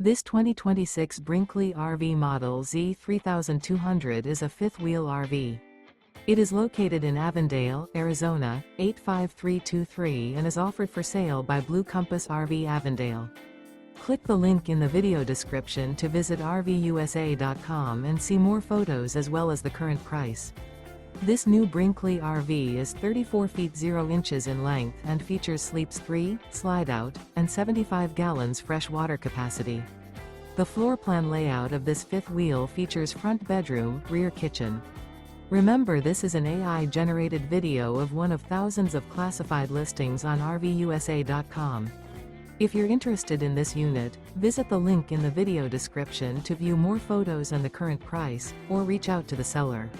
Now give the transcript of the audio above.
This 2026 Brinkley RV Model Z 3200 is a fifth-wheel RV. It is located in Avondale, Arizona, 85323 and is offered for sale by Blue Compass RV Avondale. Click the link in the video description to visit RVUSA.com and see more photos as well as the current price. This new Brinkley RV is 34 feet 0 inches in length and features sleeps 3, slide-out, and 75 gallons fresh water capacity. The floor plan layout of this fifth wheel features front bedroom, rear kitchen. Remember, this is an AI-generated video of one of thousands of classified listings on RVUSA.com. If you're interested in this unit, visit the link in the video description to view more photos and the current price, or reach out to the seller.